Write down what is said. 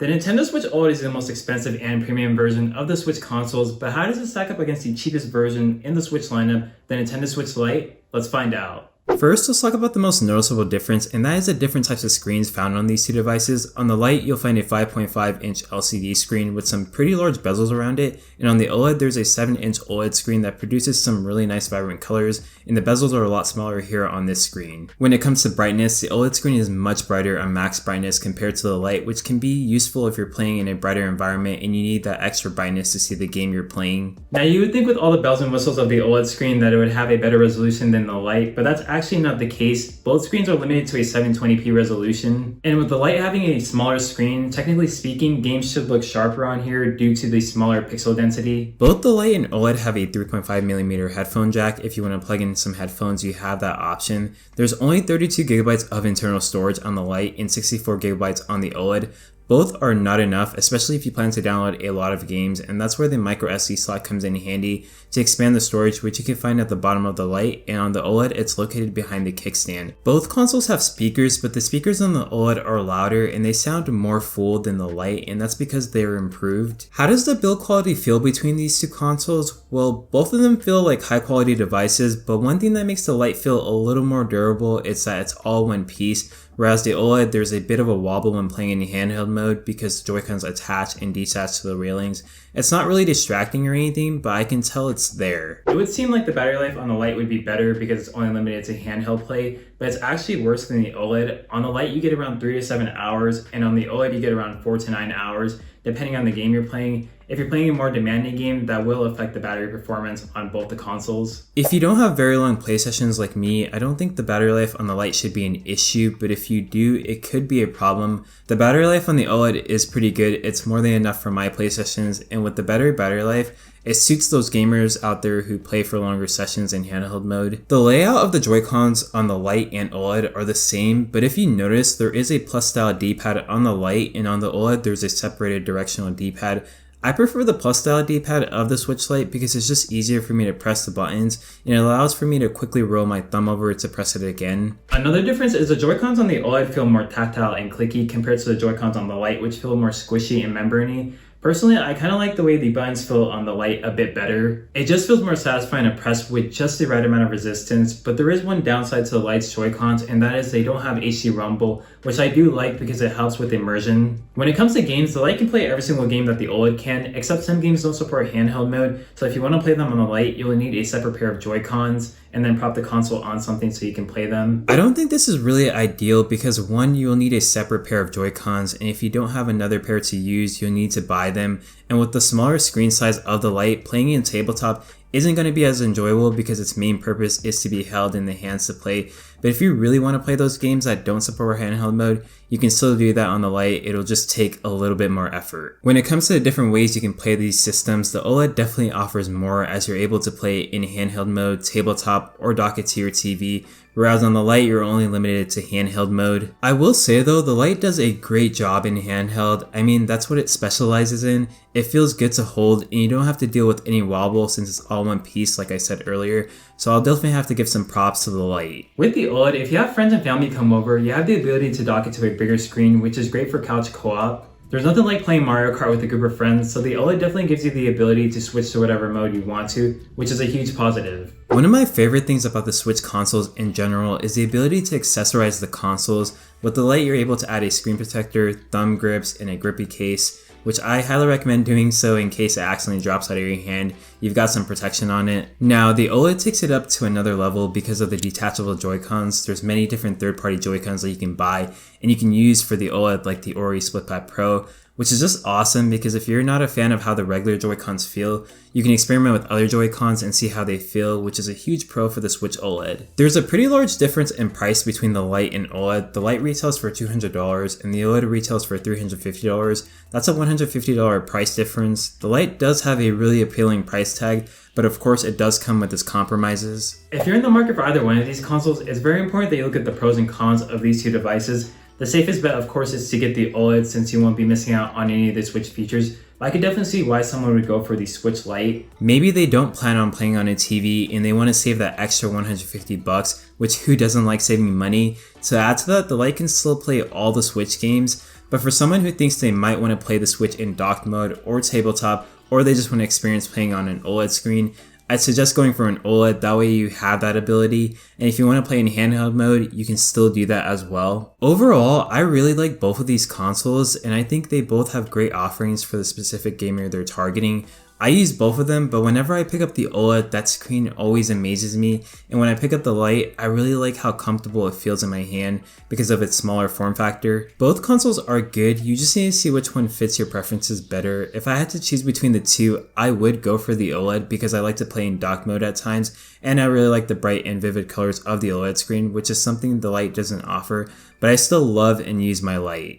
The Nintendo Switch OLED is the most expensive and premium version of the Switch consoles, but how does it stack up against the cheapest version in the Switch lineup, the Nintendo Switch Lite? Let's find out. First, let's talk about the most noticeable difference, and that is the different types of screens found on these two devices. On the Lite, you'll find a 5.5-inch LCD screen with some pretty large bezels around it, and on the OLED, there's a 7-inch OLED screen that produces some really nice vibrant colors, and the bezels are a lot smaller here on this screen. When it comes to brightness, the OLED screen is much brighter on max brightness compared to the Lite, which can be useful if you're playing in a brighter environment and you need that extra brightness to see the game you're playing. Now, you would think with all the bells and whistles of the OLED screen that it would have a better resolution than the Lite, but that's actually not the case. Both screens are limited to a 720p resolution, and with the Lite having a smaller screen, technically speaking, games should look sharper on here due to the smaller pixel density. Both the Lite and OLED have a 3.5mm headphone jack. If you want to plug in some headphones, you have that option. There's only 32GB of internal storage on the Lite and 64GB on the OLED. Both are not enough, especially if you plan to download a lot of games, and that's where the micro SD slot comes in handy to expand the storage, which you can find at the bottom of the Lite, and on the OLED it's located behind the kickstand. Both consoles have speakers, but the speakers on the OLED are louder and they sound more full than the Lite, and that's because they're improved. How does the build quality feel between these two consoles? Well, both of them feel like high quality devices, but one thing that makes the Lite feel a little more durable is that it's all one piece. Whereas the OLED, there's a bit of a wobble when playing in handheld mode because the Joy-Cons attach and detach to the railings. It's not really distracting or anything, but I can tell it's there. It would seem like the battery life on the Lite would be better because it's only limited to handheld play, but it's actually worse than the OLED. On the Lite, you get around 3 to 7 hours, and on the OLED, you get around 4 to 9 hours, depending on the game you're playing. If you're playing a more demanding game, that will affect the battery performance on both the consoles. If you don't have very long play sessions like me, I don't think the battery life on the Lite should be an issue, but if you do, it could be a problem. The battery life on the OLED is pretty good. It's more than enough for my play sessions, and with the better battery life, it suits those gamers out there who play for longer sessions in handheld mode. The layout of the Joy-Cons on the Lite and OLED are the same, but if you notice, there is a plus style D-pad on the Lite, and on the OLED there's a separated directional D-pad. I prefer the plus style D-pad of the Switch Lite because it's just easier for me to press the buttons, and it allows for me to quickly roll my thumb over to press it again. Another difference is the Joy-Cons on the OLED feel more tactile and clicky compared to the Joy-Cons on the Lite, which feel more squishy and membrane-y. Personally, I kind of like the way the buttons feel on the Lite a bit better. It just feels more satisfying to press with just the right amount of resistance, but there is one downside to the Lite's Joy-Cons, and that is they don't have HD rumble, which I do like because it helps with immersion. When it comes to games, the Lite can play every single game that the OLED can, except some games don't support handheld mode, so if you want to play them on the Lite, you'll need a separate pair of Joy-Cons, and then prop the console on something so you can play them. I don't think this is really ideal because one, you'll need a separate pair of Joy-Cons, and if you don't have another pair to use, you'll need to buy them. And with the smaller screen size of the Lite, playing in tabletop isn't going to be as enjoyable because its main purpose is to be held in the hands to play. But if you really want to play those games that don't support handheld mode, you can still do that on the Lite. It'll just take a little bit more effort. When it comes to the different ways you can play these systems, the OLED definitely offers more as you're able to play in handheld mode, tabletop, or dock it to your TV, whereas on the Lite you're only limited to handheld mode. I will say though, the Lite does a great job in handheld. I mean, that's what it specializes in. It feels good to hold and you don't have to deal with any wobble since it's all one piece like I said earlier, so I'll definitely have to give some props to the Lite. With the OLED, if you have friends and family come over, you have the ability to dock it to a bigger screen, which is great for couch co-op. There's nothing like playing Mario Kart with a group of friends, so the OLED definitely gives you the ability to switch to whatever mode you want to, which is a huge positive. One of my favorite things about the Switch consoles in general is the ability to accessorize the consoles. With the Lite, you're able to add a screen protector, thumb grips, and a grippy case, which I highly recommend doing so in case it accidentally drops out of your hand. You've got some protection on it. Now, the OLED takes it up to another level because of the detachable Joy-Cons. There's many different third-party Joy-Cons that you can buy and you can use for the OLED, like the Ori SplitPad Pro, which is just awesome because if you're not a fan of how the regular Joy-Cons feel, you can experiment with other Joy-Cons and see how they feel, which is a huge pro for the Switch OLED. There's a pretty large difference in price between the Lite and OLED. The Lite retails for $200 and the OLED retails for $350. That's a $150 price difference. The Lite does have a really appealing price tag, but of course it does come with its compromises. If you're in the market for either one of these consoles, it's very important that you look at the pros and cons of these two devices. The safest bet, of course, is to get the OLED since you won't be missing out on any of the Switch features, but I could definitely see why someone would go for the Switch Lite. Maybe they don't plan on playing on a TV and they want to save that extra $150, which who doesn't like saving money? To add to that, the Lite can still play all the Switch games, But for someone who thinks they might want to play the Switch in docked mode or tabletop, or they just want to experience playing on an OLED screen, I'd suggest going for an OLED, that way you have that ability, and if you want to play in handheld mode, you can still do that as well. Overall, I really like both of these consoles, and I think they both have great offerings for the specific gamer they're targeting. I use both of them, but whenever I pick up the OLED, that screen always amazes me, and when I pick up the Lite, I really like how comfortable it feels in my hand because of its smaller form factor. Both consoles are good, you just need to see which one fits your preferences better. If I had to choose between the two, I would go for the OLED because I like to play in dock mode at times, and I really like the bright and vivid colors of the OLED screen, which is something the Lite doesn't offer, but I still love and use my Lite.